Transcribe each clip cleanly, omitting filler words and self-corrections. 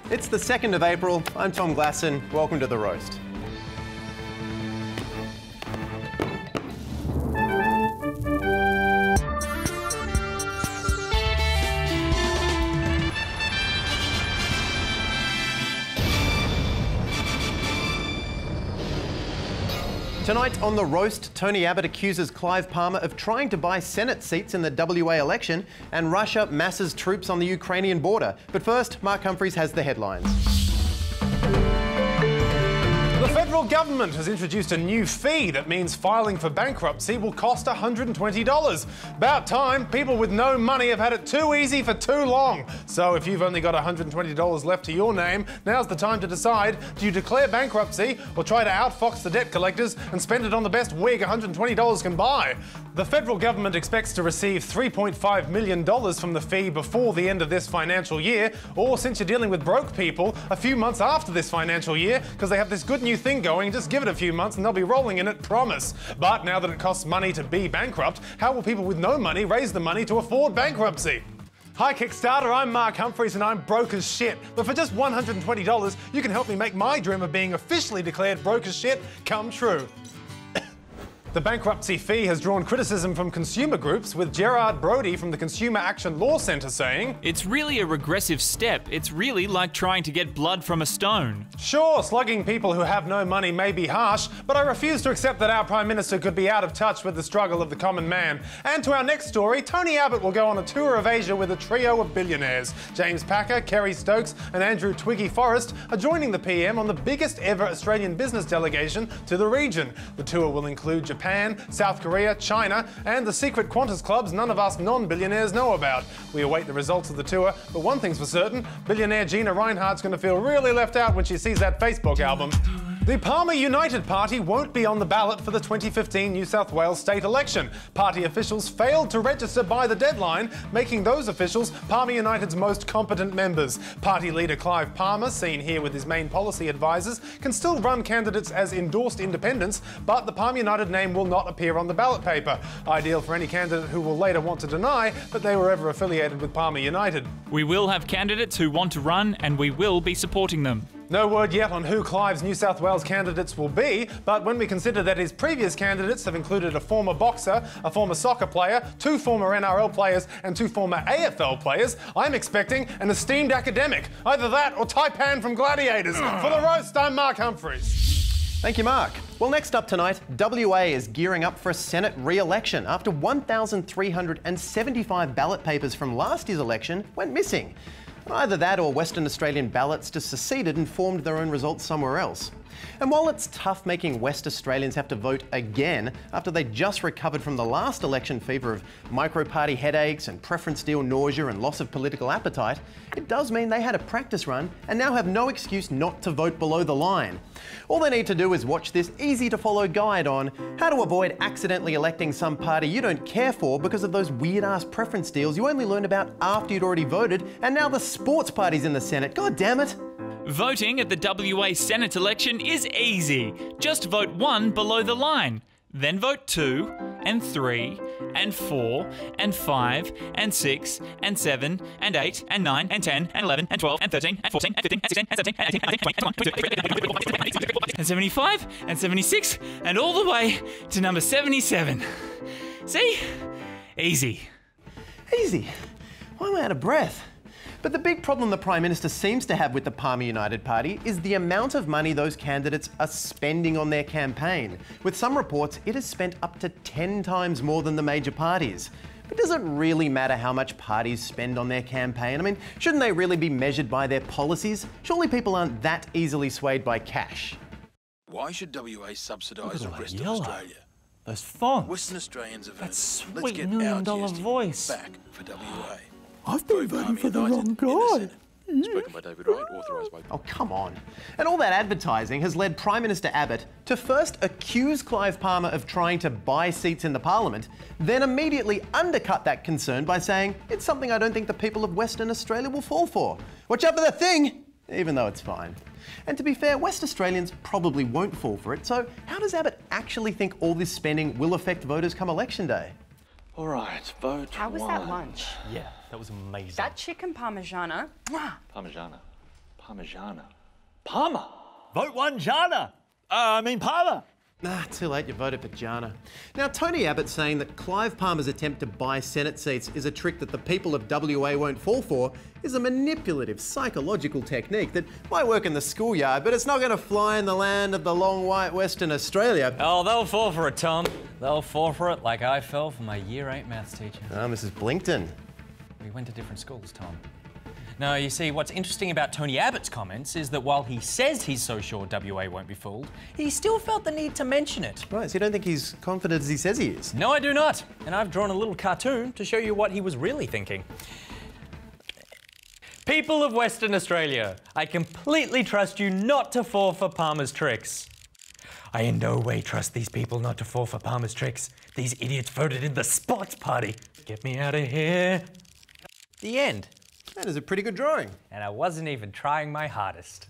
It's the 2nd of April. I'm Tom Glasson. Welcome to The Roast. Tonight on The Roast, Tony Abbott accuses Clive Palmer of trying to buy Senate seats in the WA election, and Russia masses troops on the Ukrainian border. But first, Mark Humphries has the headlines. The federal government has introduced a new fee that means filing for bankruptcy will cost $120. About time. People with no money have had it too easy for too long. So if you've only got $120 left to your name, now's the time to decide. Do you declare bankruptcy or try to outfox the debt collectors and spend it on the best wig $120 can buy? The federal government expects to receive $3.5 million from the fee before the end of this financial year, or since you're dealing with broke people, a few months after this financial year, because they have this good new thing going. Just give it a few months and they'll be rolling in it, promise. But now that it costs money to be bankrupt, how will people with no money raise the money to afford bankruptcy? Hi Kickstarter, I'm Mark Humphries and I'm broke as shit. But for just $120, you can help me make my dream of being officially declared broke as shit come true. The bankruptcy fee has drawn criticism from consumer groups, with Gerard Brody from the Consumer Action Law Centre saying, "It's really a regressive step. It's really like trying to get blood from a stone." Sure, slugging people who have no money may be harsh, but I refuse to accept that our Prime Minister could be out of touch with the struggle of the common man. And to our next story, Tony Abbott will go on a tour of Asia with a trio of billionaires. James Packer, Kerry Stokes and Andrew Twiggy Forrest are joining the PM on the biggest ever Australian business delegation to the region. The tour will include Japan, South Korea, China, and the secret Qantas clubs none of us non-billionaires know about. We await the results of the tour, but one thing's for certain, billionaire Gina Rinehart's going to feel really left out when she sees that Facebook album. The Palmer United Party won't be on the ballot for the 2015 New South Wales state election. Party officials failed to register by the deadline, making those officials Palmer United's most competent members. Party leader Clive Palmer, seen here with his main policy advisors, can still run candidates as endorsed independents, but the Palmer United name will not appear on the ballot paper. Ideal for any candidate who will later want to deny that they were ever affiliated with Palmer United. We will have candidates who want to run, and we will be supporting them. No word yet on who Clive's New South Wales candidates will be, but when we consider that his previous candidates have included a former boxer, a former soccer player, 2 former NRL players and 2 former AFL players, I'm expecting an esteemed academic. Either that or Taipan from Gladiators. For The Roast, I'm Mark Humphries. Thank you, Mark. Well, next up tonight, WA is gearing up for a Senate re-election after 1,375 ballot papers from last year's election went missing. Either that or Western Australian ballots just seceded and formed their own results somewhere else. And while it's tough making West Australians have to vote again after they just recovered from the last election fever of micro-party headaches and preference deal nausea and loss of political appetite, it does mean they had a practice run and now have no excuse not to vote below the line. All they need to do is watch this easy-to-follow guide on how to avoid accidentally electing some party you don't care for because of those weird-ass preference deals you only learned about after you'd already voted, and now the sports party's in the Senate. God damn it! Voting at the WA Senate election is easy. Just vote 1 below the line. Then vote 2, and 3, and 4, and 5, and 6, and 7, and 8, and 9, and 10, and 11, and 12, and 13, and 14, and 15, and 16, and 17, and 18, and 19, and 20, and 75, and 76, and all the way to number 77. See? Easy. Easy? Why am I out of breath? But the big problem the Prime Minister seems to have with the Palmer United Party is the amount of money those candidates are spending on their campaign. With some reports, it has spent up to 10 times more than the major parties. But does it really matter how much parties spend on their campaign? I mean, shouldn't they really be measured by their policies? Surely people aren't that easily swayed by cash. Why should WA subsidise the rest of Australia? Those fonts. Western Australians have That voted. sweet $1 million voice. Back for WA. I've been voting for the wrong guy. Spoken by David Wright, authorised by... Oh, come on. And all that advertising has led Prime Minister Abbott to first accuse Clive Palmer of trying to buy seats in the Parliament, then immediately undercut that concern by saying, it's something I don't think the people of Western Australia will fall for. Watch out for that thing, even though it's fine. And to be fair, West Australians probably won't fall for it, so how does Abbott actually think all this spending will affect voters come election day? All right, vote How was one. that lunch? Yeah, that was amazing. That chicken parmigiana. Mwah. Parmigiana. Parmigiana. Palmer! Vote 1 Jana. Palmer. Too late, you voted for Jana. Now, Tony Abbott saying that Clive Palmer's attempt to buy Senate seats is a trick that the people of WA won't fall for is a manipulative, psychological technique that might work in the schoolyard, but it's not going to fly in the land of the long white Western Australia. Oh, they'll fall for it, Tom. They'll fall for it like I fell for my Year 8 maths teacher. Mrs. Blinkton. We went to different schools, Tom. No, you see, what's interesting about Tony Abbott's comments is that while he says he's so sure WA won't be fooled, he still felt the need to mention it. Right, so you don't think he's confident as he says he is? No, I do not. And I've drawn a little cartoon to show you what he was really thinking. People of Western Australia, I completely trust you not to fall for Palmer's tricks. I in no way trust these people not to fall for Palmer's tricks. These idiots voted in the sports party. Get me out of here. The end. That is a pretty good drawing. And I wasn't even trying my hardest.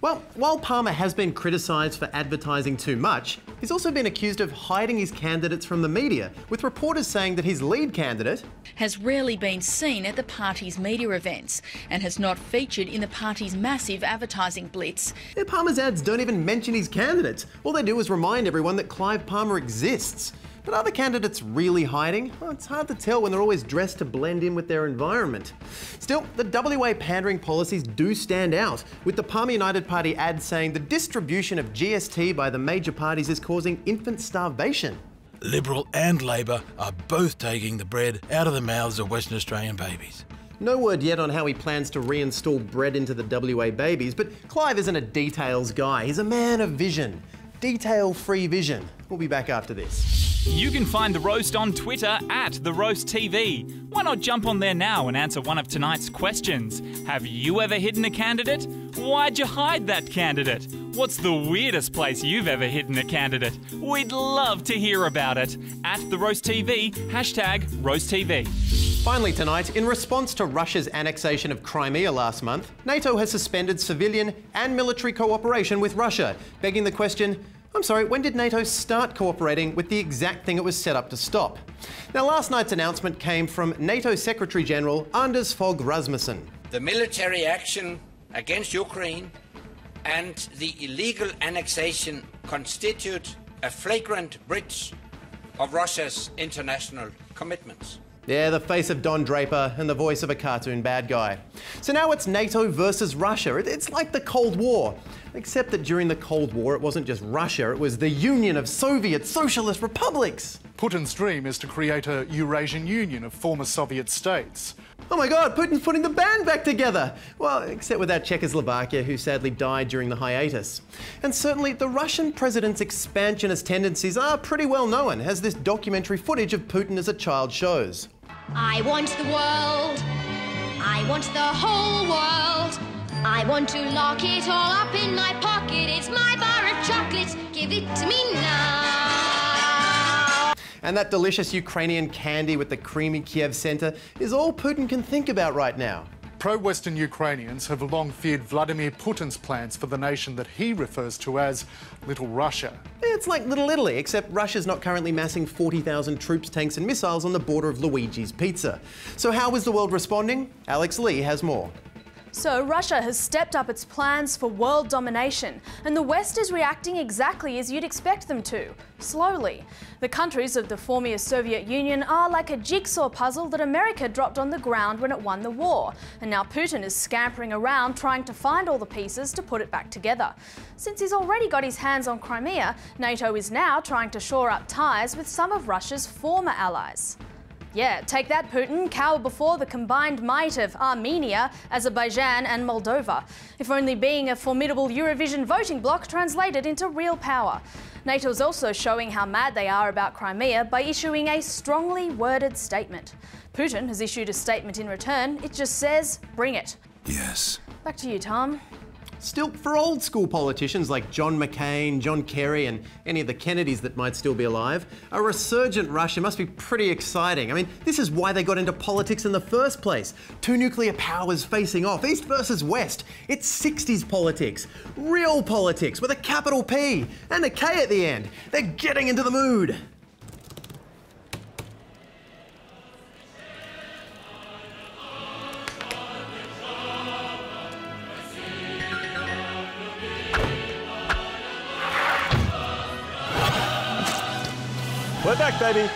Well, while Palmer has been criticised for advertising too much, he's also been accused of hiding his candidates from the media, with reporters saying that his lead candidate has rarely been seen at the party's media events and has not featured in the party's massive advertising blitz. Yeah, Palmer's ads don't even mention his candidates. All they do is remind everyone that Clive Palmer exists. But are the candidates really hiding? Well, it's hard to tell when they're always dressed to blend in with their environment. Still, the WA pandering policies do stand out, with the Palmer United Party ad saying the distribution of GST by the major parties is causing infant starvation. Liberal and Labor are both taking the bread out of the mouths of Western Australian babies. No word yet on how he plans to reinstall bread into the WA babies, but Clive isn't a details guy. He's a man of vision. Detail-free vision. We'll be back after this. You can find The Roast on Twitter @TheRoastTV. Why not jump on there now and answer one of tonight's questions? Have you ever hidden a candidate? Why'd you hide that candidate? What's the weirdest place you've ever hidden a candidate? We'd love to hear about it. @TheRoastTV, #RoastTV. Finally tonight, in response to Russia's annexation of Crimea last month, NATO has suspended civilian and military cooperation with Russia, begging the question, I'm sorry, when did NATO start cooperating with the exact thing it was set up to stop? Now, last night's announcement came from NATO Secretary General Anders Fogh Rasmussen. The military action against Ukraine and the illegal annexation constitute a flagrant breach of Russia's international commitments. Yeah, the face of Don Draper and the voice of a cartoon bad guy. So now it's NATO versus Russia. It's like the Cold War. Except that during the Cold War, it wasn't just Russia, it was the Union of Soviet Socialist Republics. Putin's dream is to create a Eurasian Union of former Soviet states. Oh my God, Putin's putting the band back together. Well, except without Czechoslovakia, who sadly died during the hiatus. And certainly the Russian president's expansionist tendencies are pretty well known, as this documentary footage of Putin as a child shows. I want the world. I want the whole world. I want to lock it all up in my pocket. It's my bar of chocolates. Give it to me now. And that delicious Ukrainian candy with the creamy Kiev centre is all Putin can think about right now. Pro-Western Ukrainians have long feared Vladimir Putin's plans for the nation that he refers to as Little Russia. It's like Little Italy, except Russia's not currently massing 40,000 troops, tanks and missiles on the border of Luigi's Pizza. So how is the world responding? Alex Lee has more. So Russia has stepped up its plans for world domination, and the West is reacting exactly as you'd expect them to, slowly. The countries of the former Soviet Union are like a jigsaw puzzle that America dropped on the ground when it won the war, and now Putin is scampering around trying to find all the pieces to put it back together. Since he's already got his hands on Crimea, NATO is now trying to shore up ties with some of Russia's former allies. Yeah, take that, Putin. Cower before the combined might of Armenia, Azerbaijan and Moldova. If only being a formidable Eurovision voting bloc translated into real power. NATO's also showing how mad they are about Crimea by issuing a strongly worded statement. Putin has issued a statement in return. It just says, bring it. Yes. Back to you, Tom. Still, for old school politicians like John McCain, John Kerry and any of the Kennedys that might still be alive, a resurgent Russia must be pretty exciting. I mean, this is why they got into politics in the first place. Two nuclear powers facing off, East versus West. It's 60s politics. Real politics with a capital P and a K at the end. They're getting into the mood. We're back, baby.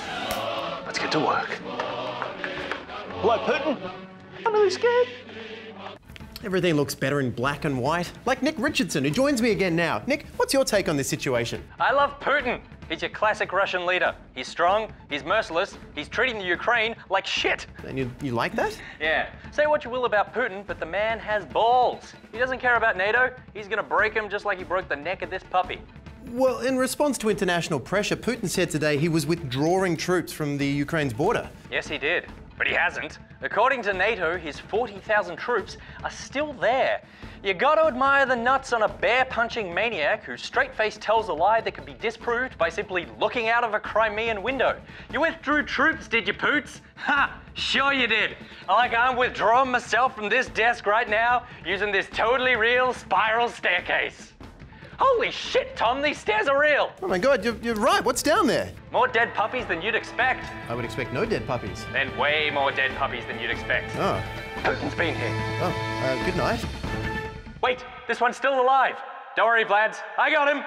Let's get to work. Hello, Putin. I'm really scared. Everything looks better in black and white. Like Nick Richardson, who joins me again now. Nick, what's your take on this situation? I love Putin. He's your classic Russian leader. He's strong, he's merciless, he's treating the Ukraine like shit. And you like that? Yeah. Say what you will about Putin, but the man has balls. He doesn't care about Nato. He's gonna break him just like he broke the neck of this puppy. Well, in response to international pressure, Putin said today he was withdrawing troops from the Ukraine's border. Yes, he did. But he hasn't. According to Nato, his 40,000 troops are still there. You gotta admire the nuts on a bear-punching maniac who straight-faced tells a lie that can be disproved by simply looking out of a Crimean window. You withdrew troops, did you, Poots? Ha! Sure you did. Like I'm withdrawing myself from this desk right now using this totally real spiral staircase. Holy shit, Tom, these stairs are real. Oh my God, you're right. What's down there? More dead puppies than you'd expect. I would expect no dead puppies. And way more dead puppies than you'd expect. Oh. Putin's been here. Oh, good night. Wait, this one's still alive. Don't worry, Vlads. I got him.